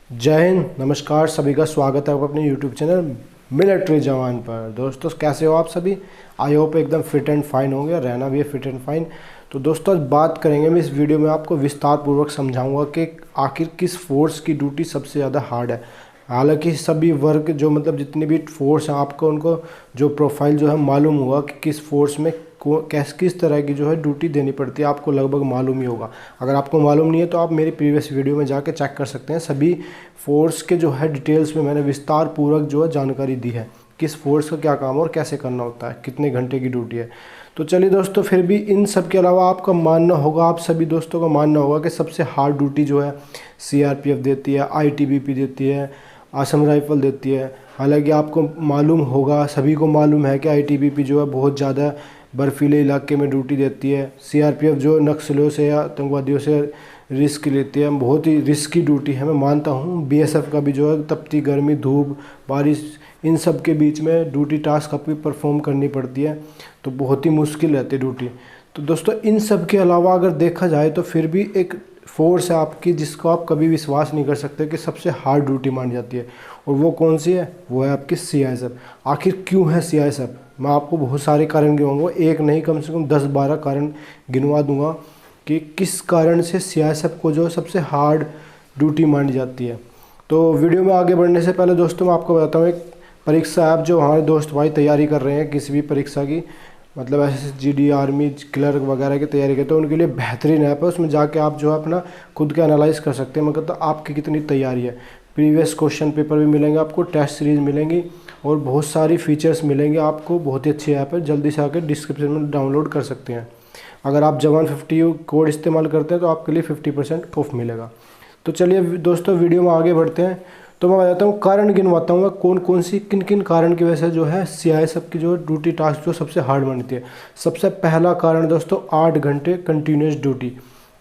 जय हिंद, नमस्कार। सभी का स्वागत है आपको अपने यूट्यूब चैनल मिलिट्री जवान पर। दोस्तों कैसे हो आप सभी? आई होप एकदम फिट एंड फाइन होंगे, रहना भी है फिट एंड फाइन। तो दोस्तों आज बात करेंगे, मैं इस वीडियो में आपको विस्तार पूर्वक समझाऊंगा कि आखिर किस फोर्स की ड्यूटी सबसे ज़्यादा हार्ड है। हालांकि सभी वर्ग जो मतलब जितने भी फोर्स हैं आपको उनको जो प्रोफाइल जो है मालूम होगा कि किस फोर्स में किस तरह की जो है ड्यूटी देनी पड़ती है, आपको लगभग मालूम ही होगा। अगर आपको मालूम नहीं है तो आप मेरी प्रीवियस वीडियो में जाके चेक कर सकते हैं। सभी फोर्स के जो है डिटेल्स में मैंने विस्तार पूर्वक जो है जानकारी दी है, किस फोर्स का क्या काम और कैसे करना होता है, कितने घंटे की ड्यूटी है। तो चलिए दोस्तों, फिर भी इन सब के अलावा आपका मानना होगा, आप सभी दोस्तों का मानना होगा कि सबसे हार्ड ड्यूटी जो है सीआरपीएफ देती है, आईटीबीपी देती है, असम राइफल देती है। हालांकि आपको मालूम होगा, सभी को मालूम है कि आईटीबीपी जो है बहुत ज़्यादा बर्फीले इलाके में ड्यूटी देती है। सीआरपीएफ जो नक्सलियों से या आतंकवादियों से रिस्क लेती है, बहुत ही रिस्की ड्यूटी है, मैं मानता हूँ। बीएसएफ का भी जो है तपती गर्मी, धूप, बारिश, इन सब के बीच में ड्यूटी टास्क आपकी परफॉर्म करनी पड़ती है, तो बहुत ही मुश्किल रहती है ड्यूटी। तो दोस्तों इन सब के अलावा अगर देखा जाए तो फिर भी एक फोर्स है आपकी जिसको आप कभी विश्वास नहीं कर सकते कि सबसे हार्ड ड्यूटी मानी जाती है, और वो कौन सी है? वो है आपकी सीआईएसएफ। आखिर क्यों है सीआईएसएफ? मैं आपको बहुत सारे कारण गिनवाऊंगा, एक नहीं कम से कम 10-12 कारण गिनवा दूंगा कि किस कारण से सीआईएसएफ को जो सबसे हार्ड ड्यूटी मानी जाती है। तो वीडियो में आगे बढ़ने से पहले दोस्तों मैं आपको बताता हूँ, एक परीक्षा ऐप जो हमारे दोस्त भाई तैयारी कर रहे हैं किसी भी परीक्षा की, मतलब एसएसजीडी, आर्मी, क्लर्क वगैरह की तैयारी करते हैं, उनके लिए बेहतरीन ऐप है। उसमें जाके आप जो है अपना खुद का एनालाइज कर सकते हैं, मतलब आपकी कितनी तैयारी है। प्रीवियस क्वेश्चन पेपर भी मिलेंगे आपको, टेस्ट सीरीज मिलेंगी और बहुत सारी फीचर्स मिलेंगे आपको। बहुत ही अच्छी ऐप है, जल्दी से आकर डिस्क्रिप्शन में डाउनलोड कर सकते हैं। अगर आप जवान 50 कोड इस्तेमाल करते हैं तो आपके लिए 50% ऑफ मिलेगा। तो चलिए दोस्तों वीडियो में आगे बढ़ते हैं। तो मैं बताता हूँ, कारण गिनवाता हूँ मैं कौन कौन सी किन किन कारण की वजह से जो है सीआईएसएफ की जो ड्यूटी टास्क जो सबसे हार्ड बनती है। सबसे पहला कारण दोस्तों 8 घंटे कंटिन्यूस ड्यूटी।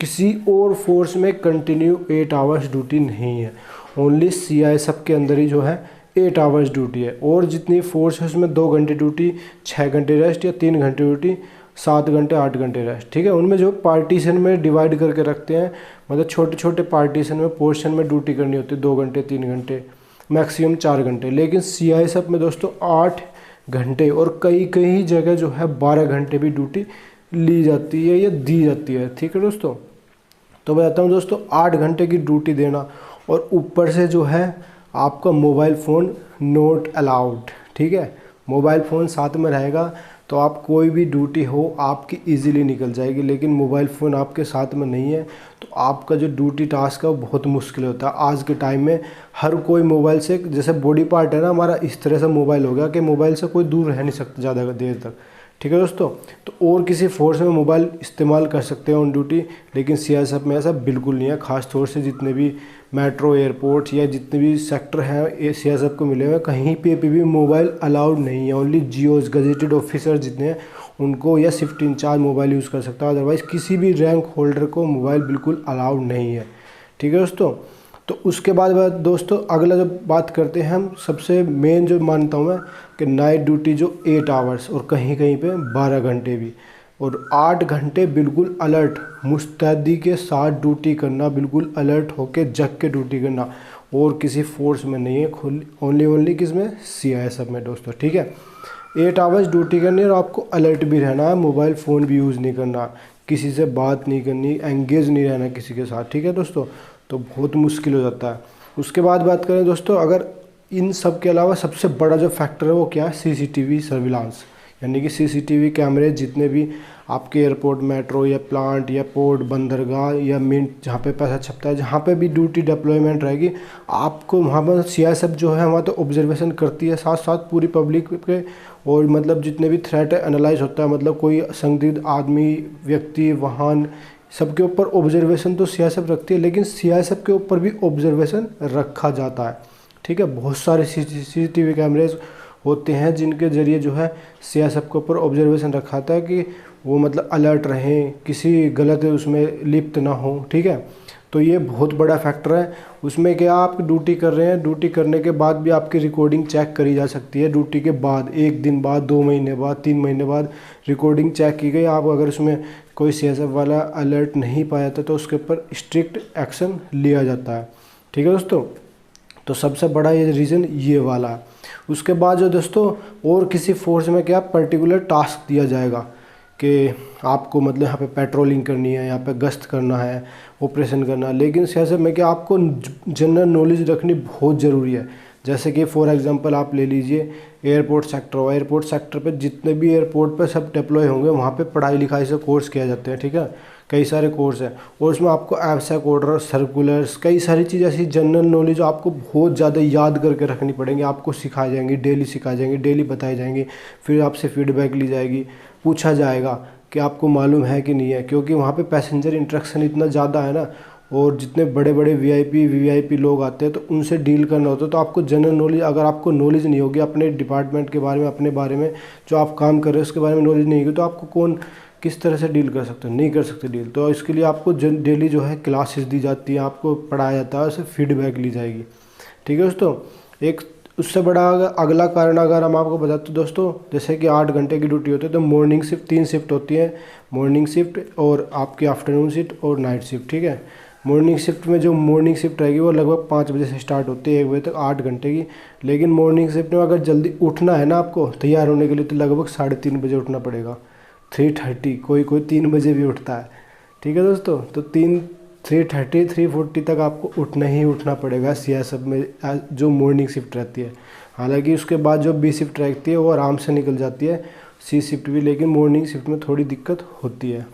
किसी और फोर्स में कंटिन्यू 8 आवर्स ड्यूटी नहीं है, ओनली सीआईएसएफ के अंदर ही जो है 8 आवर्स ड्यूटी है। और जितनी फोर्स है उसमें 2 घंटे ड्यूटी, 6 घंटे रेस्ट या 3 घंटे ड्यूटी, 7 घंटे 8 घंटे रेस्ट। ठीक है, उनमें जो पार्टीशन में डिवाइड करके रखते हैं, मतलब छोटे छोटे पार्टीशन में पोर्शन में ड्यूटी करनी होती है, 2 घंटे 3 घंटे मैक्सिमम 4 घंटे। लेकिन सीआईएसएफ में दोस्तों 8 घंटे और कई कई जगह जो है 12 घंटे भी ड्यूटी ली जाती है या दी जाती है। ठीक है दोस्तों, तो बताता हूँ दोस्तों, 8 घंटे की ड्यूटी देना और ऊपर से जो है आपका मोबाइल फ़ोन नॉट अलाउड। ठीक है, मोबाइल फ़ोन साथ में रहेगा तो आप कोई भी ड्यूटी हो आपकी इजीली निकल जाएगी, लेकिन मोबाइल फ़ोन आपके साथ में नहीं है तो आपका जो ड्यूटी टास्क है वो बहुत मुश्किल होता है। आज के टाइम में हर कोई मोबाइल से, जैसे बॉडी पार्ट है ना हमारा, इस तरह से मोबाइल हो गया कि मोबाइल से कोई दूर रह नहीं सकता ज़्यादा देर तक। ठीक है दोस्तों, तो और किसी फोर्स में मोबाइल इस्तेमाल कर सकते हैं ऑन ड्यूटी, लेकिन सीआईएसएफ में ऐसा बिल्कुल नहीं है। खास तौर से जितने भी मेट्रो, एयरपोर्ट या जितने भी सेक्टर हैं सीआईएसएफ को मिले हुए, कहीं पे भी मोबाइल अलाउड नहीं है। ओनली जीओज, गजेटेड ऑफिसर जितने हैं उनको या शिफ्ट इंचार्ज मोबाइल यूज़ कर सकता है, अदरवाइज़ किसी भी रैंक होल्डर को मोबाइल बिल्कुल अलाउड नहीं है। ठीक है दोस्तों, तो उसके बाद दोस्तों अगला जो बात करते हैं हम, सबसे मेन जो मानता हूँ मैं कि नाइट ड्यूटी जो 8 आवर्स और कहीं कहीं पे 12 घंटे भी, और 8 घंटे बिल्कुल अलर्ट मुस्तैदी के साथ ड्यूटी करना, बिल्कुल अलर्ट होके जग के ड्यूटी करना, और किसी फोर्स में नहीं है, ओनली किस में? सीआईएसएफ में दोस्तों। ठीक है, 8 आवर्स ड्यूटी करनी और आपको अलर्ट भी रहना है, मोबाइल फ़ोन भी यूज़ नहीं करना, किसी से बात नहीं करनी, एंगेज नहीं रहना किसी के साथ। ठीक है दोस्तों, तो बहुत मुश्किल हो जाता है। उसके बाद बात करें दोस्तों, अगर इन सब के अलावा सबसे बड़ा जो फैक्टर है वो क्या है? सीसीटीवी सर्विलांस, यानी कि सीसीटीवी कैमरे जितने भी आपके एयरपोर्ट, मेट्रो या प्लांट या पोर्ट, बंदरगाह या मिंट, जहाँ पे पैसा छपता है, जहाँ पे भी ड्यूटी डिप्लॉयमेंट रहेगी, आपको वहाँ पर सीआईएसएफ जो है वहाँ तो ऑब्जर्वेशन करती है, साथ साथ पूरी पब्लिक के, और मतलब जितने भी थ्रेट एनालाइज होता है, मतलब कोई संदिग्ध आदमी, व्यक्ति, वाहन, सबके ऊपर ऑब्जर्वेशन तो सीआईएसएफ रखती है, लेकिन सीआईएसएफ के ऊपर भी ऑब्जर्वेशन रखा जाता है। ठीक है, बहुत सारे सीसीटीवी कैमरेज होते हैं जिनके ज़रिए जो है सीआईएसएफ के ऊपर ऑब्जर्वेशन रखा था कि वो मतलब अलर्ट रहें, किसी गलत उसमें लिप्त ना हो। ठीक है, तो ये बहुत बड़ा फैक्टर है। उसमें क्या, आप ड्यूटी कर रहे हैं, ड्यूटी करने के बाद भी आपकी रिकॉर्डिंग चेक करी जा सकती है। ड्यूटी के बाद 1 दिन बाद, 2 महीने बाद, 3 महीने बाद रिकॉर्डिंग चेक की गई, आप अगर उसमें कोई सीआईएसएफ वाला अलर्ट नहीं पाया था तो उसके ऊपर स्ट्रिक्ट एक्शन लिया जाता है। ठीक है दोस्तों, तो सबसे बड़ा ये रीज़न ये वाला है। उसके बाद जो दोस्तों और किसी फोर्स में क्या पर्टिकुलर टास्क दिया जाएगा कि आपको मतलब यहाँ पे पेट्रोलिंग करनी है, यहाँ पे गश्त करना है, ऑपरेशन करना है, लेकिन सियासत में क्या आपको जनरल नॉलेज रखनी बहुत ज़रूरी है। जैसे कि फॉर एग्जांपल आप ले लीजिए एयरपोर्ट सेक्टर हो, एयरपोर्ट सेक्टर पे जितने भी एयरपोर्ट पे सब डिप्लॉय होंगे वहाँ पे पढ़ाई लिखाई से कोर्स किया जाते हैं, ठीक है, कई सारे कोर्स हैं और उसमें आपको एब्स्ट्रैक्ट ऑर्डर, सर्कुलर्स, कई सारी चीज़ें ऐसी जनरल नॉलेज आपको बहुत ज़्यादा याद करके रखनी पड़ेंगी, आपको सिखाई जाएंगी, डेली सिखाई जाएंगी, डेली बताई जाएंगी, फिर आपसे फीडबैक ली जाएगी, पूछा जाएगा कि आपको मालूम है कि नहीं है, क्योंकि वहाँ पे पैसेंजर इंटरेक्शन इतना ज़्यादा है ना, और जितने बड़े बड़े वीआईपी लोग आते हैं तो उनसे डील करना होता है। तो आपको जनरल नॉलेज, अगर आपको नॉलेज नहीं होगी अपने डिपार्टमेंट के बारे में, अपने बारे में जो आप काम कर रहे हैं उसके बारे में नॉलेज नहीं होगी, तो आपको कौन किस तरह से डील कर सकते हैं, नहीं कर सकते डील। तो इसके लिए आपको डेली जो है क्लासेस दी जाती हैं, आपको पढ़ाया जाता है, उससे फीडबैक ली जाएगी, ठीक है दोस्तों। एक उससे बड़ा अगला कारण अगर हम आपको बताते दोस्तों, जैसे कि 8 घंटे की ड्यूटी होती है तो मॉर्निंग शिफ्ट 3 शिफ्ट होती है, मॉर्निंग शिफ्ट और आपकी आफ्टरनून शिफ्ट और नाइट शिफ्ट, ठीक है। मॉर्निंग शिफ्ट में जो मॉर्निंग शिफ्ट रहेगी वो लगभग 5 बजे से स्टार्ट होती है 1 बजे तक, 8 घंटे की। लेकिन मॉर्निंग शिफ्ट में अगर जल्दी उठना है ना आपको तैयार होने के लिए, तो लगभग 3:30 बजे उठना पड़ेगा, 3:30, कोई 3 बजे भी उठता है, ठीक है दोस्तों। तो 3:30 3:40 तक आपको उठना ही उठना पड़ेगा सीएसएफ में, जो मॉर्निंग शिफ्ट रहती है। हालांकि उसके बाद जो बी शिफ्ट रहती है वो आराम से निकल जाती है, सी शिफ्ट भी, लेकिन मॉर्निंग शिफ्ट में थोड़ी दिक्कत होती है,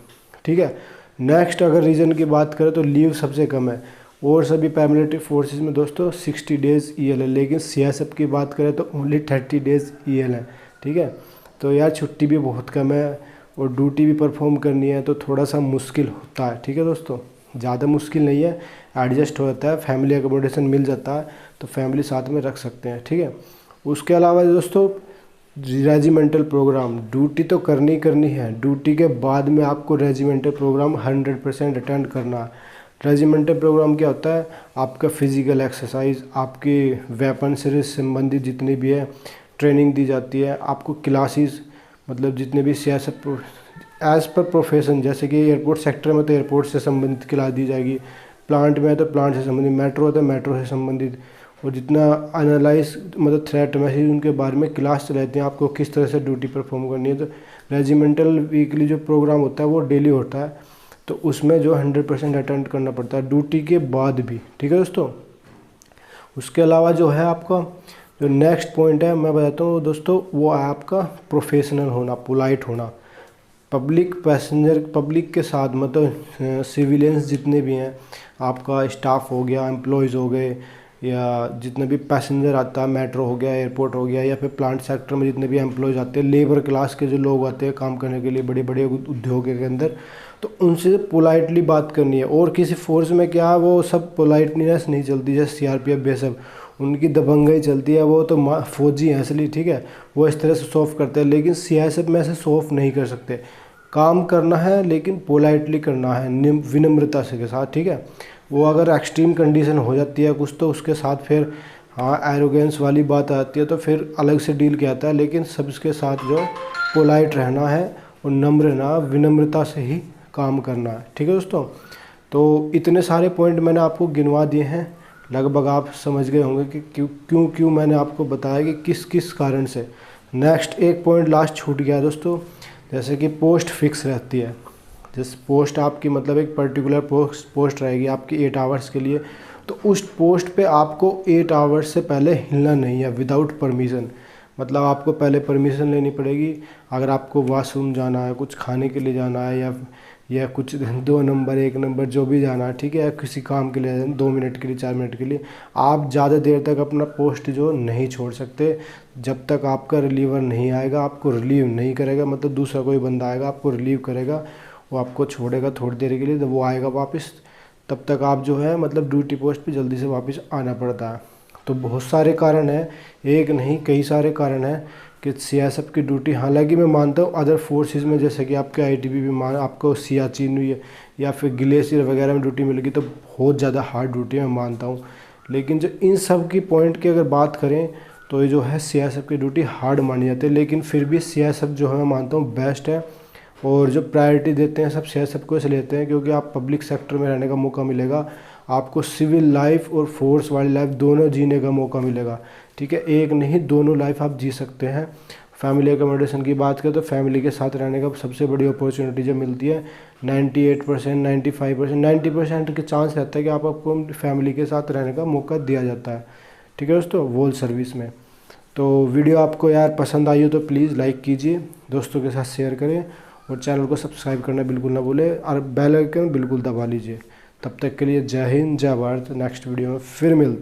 ठीक है। नेक्स्ट अगर रीज़न की बात करें तो लीव सबसे कम है, और सभी पैरामिलिट्री फोर्सेस में दोस्तों 60 डेज़ ईएल है, लेकिन सीएसएफ की बात करें तो ओनली 30 डेज़ ईएल है, ठीक है। तो यार छुट्टी भी बहुत कम है और ड्यूटी भी परफॉर्म करनी है, तो थोड़ा सा मुश्किल होता है, ठीक है दोस्तों। ज़्यादा मुश्किल नहीं है, एडजस्ट हो जाता है, फैमिली एकोमोडेशन मिल जाता है तो फैमिली साथ में रख सकते हैं, ठीक है। उसके अलावा दोस्तों रेजिमेंटल प्रोग्राम, ड्यूटी तो करनी है, ड्यूटी के बाद में आपको रेजिमेंटल प्रोग्राम 100% अटेंड करना है। रेजिमेंटल प्रोग्राम क्या होता है, आपका फिजिकल एक्सरसाइज, आपके वेपन से संबंधित जितनी भी है ट्रेनिंग दी जाती है, आपको क्लासेस मतलब जितने भी सियासत एज़ पर प्रोफेशन, जैसे कि एयरपोर्ट सेक्टर में तो एयरपोर्ट से संबंधित क्लास दी जाएगी, प्लांट में है तो प्लांट से संबंधित, मेट्रो है तो मेट्रो से संबंधित, और जितना एनालाइज मतलब थ्रेट मैसेज उनके बारे में क्लास चलाते हैं, आपको किस तरह से ड्यूटी परफॉर्म करनी है। तो रेजिमेंटल वीकली जो प्रोग्राम होता है वो डेली होता है, तो उसमें जो 100% अटेंड करना पड़ता है ड्यूटी के बाद भी, ठीक है दोस्तों। उसके अलावा जो है आपका जो नेक्स्ट पॉइंट है मैं बताता हूँ दोस्तों, वो है आपका प्रोफेशनल होना, पोलाइट होना। पब्लिक के साथ मतलब सिविलियंस जितने भी हैं, आपका स्टाफ हो गया, एम्प्लॉयज़ हो गए, या जितने भी पैसेंजर आता है, मेट्रो हो गया, एयरपोर्ट हो गया, या फिर प्लांट सेक्टर में जितने भी एम्प्लॉयज़ आते हैं, लेबर क्लास के जो लोग आते हैं काम करने के लिए बड़े बड़े उद्योगों के अंदर, तो उनसे पोलाइटली बात करनी है। और किसी फोर्स में क्या है, वो सब पोलाइटनेस नहीं चलती, जैसे सीआरपीएफ बेसब उनकी दबंगई चलती है, वो तो फौजी हैं असली, ठीक है, वो इस तरह से सॉफ करते हैं। लेकिन सीआईएसएफ में ऐसे सॉफ नहीं कर सकते, काम करना है लेकिन पोलाइटली करना है, विनम्रता से के साथ, ठीक है। वो अगर एक्सट्रीम कंडीशन हो जाती है कुछ तो उसके साथ फिर हाँ एरोगेंस वाली बात आती है, तो फिर अलग से डील किया जाता है। लेकिन सबके साथ जो पोलाइट रहना है और नम्र रहना, विनम्रता से ही काम करना है, ठीक है दोस्तों। तो इतने सारे पॉइंट मैंने आपको गिनवा दिए हैं, लगभग आप समझ गए होंगे कि क्यों मैंने आपको बताया कि किस किस कारण से। नेक्स्ट एक पॉइंट लास्ट छूट गया दोस्तों, जैसे कि पोस्ट फिक्स रहती है, जिस पोस्ट आपकी मतलब एक पर्टिकुलर पोस्ट रहेगी आपकी 8 आवर्स के लिए, तो उस पोस्ट पे आपको 8 आवर्स से पहले हिलना नहीं है विदाउट परमिशन। मतलब आपको पहले परमिशन लेनी पड़ेगी, अगर आपको वॉशरूम जाना है, कुछ खाने के लिए जाना है, या कुछ 2 नंबर 1 नंबर जो भी जाना है, ठीक है, या किसी काम के लिए 2 मिनट के लिए 4 मिनट के लिए, आप ज़्यादा देर तक अपना पोस्ट जो नहीं छोड़ सकते जब तक आपका रिलीवर नहीं आएगा, आपको रिलीव नहीं करेगा, मतलब दूसरा कोई बंदा आएगा आपको रिलीव करेगा, वो आपको छोड़ेगा थोड़ी देर के लिए, जब वो आएगा वापस तब तक आप जो है मतलब ड्यूटी पोस्ट पे जल्दी से वापस आना पड़ता है। तो बहुत सारे कारण हैं, एक नहीं कई सारे कारण हैं कि सीएसएफ की ड्यूटी, हालांकि मैं मानता हूँ अदर फोर्सेस में जैसे कि आपके आईटीबी भी आपको सियाचिन या फिर ग्लेशियर वगैरह में ड्यूटी मिलेगी तो बहुत ज़्यादा हार्ड ड्यूटी मैं मानता हूँ। लेकिन जो इन सब की पॉइंट की अगर बात करें तो ये जो है सीएसएफ की ड्यूटी हार्ड मानी जाती है, लेकिन फिर भी सीएसएफ जो है मैं मानता हूँ बेस्ट है। और जो प्रायोरिटी देते हैं सब सीएसएफ को इसलिए लेते हैं क्योंकि आप पब्लिक सेक्टर में रहने का मौका मिलेगा, आपको सिविल लाइफ और फोर्स वाली लाइफ दोनों जीने का मौका मिलेगा। ठीक है, एक नहीं दोनों लाइफ आप जी सकते हैं। फैमिली एकोमोडेशन की बात करें तो फैमिली के साथ रहने का सबसे बड़ी अपॉर्चुनिटी जो मिलती है 98%, 95%, 90% के चांस रहता है कि आपको फैमिली के साथ रहने का मौका दिया जाता है। ठीक है दोस्तों, वोल सर्विस में। तो वीडियो आपको यार पसंद आई हो तो प्लीज़ लाइक कीजिए, दोस्तों के साथ शेयर करें और चैनल को सब्सक्राइब करना बिल्कुल ना भूलें और बेल आइकन बिल्कुल दबा लीजिए। तब तक के लिए जय हिंद, जय भारत। नेक्स्ट वीडियो में फिर मिलते हैं।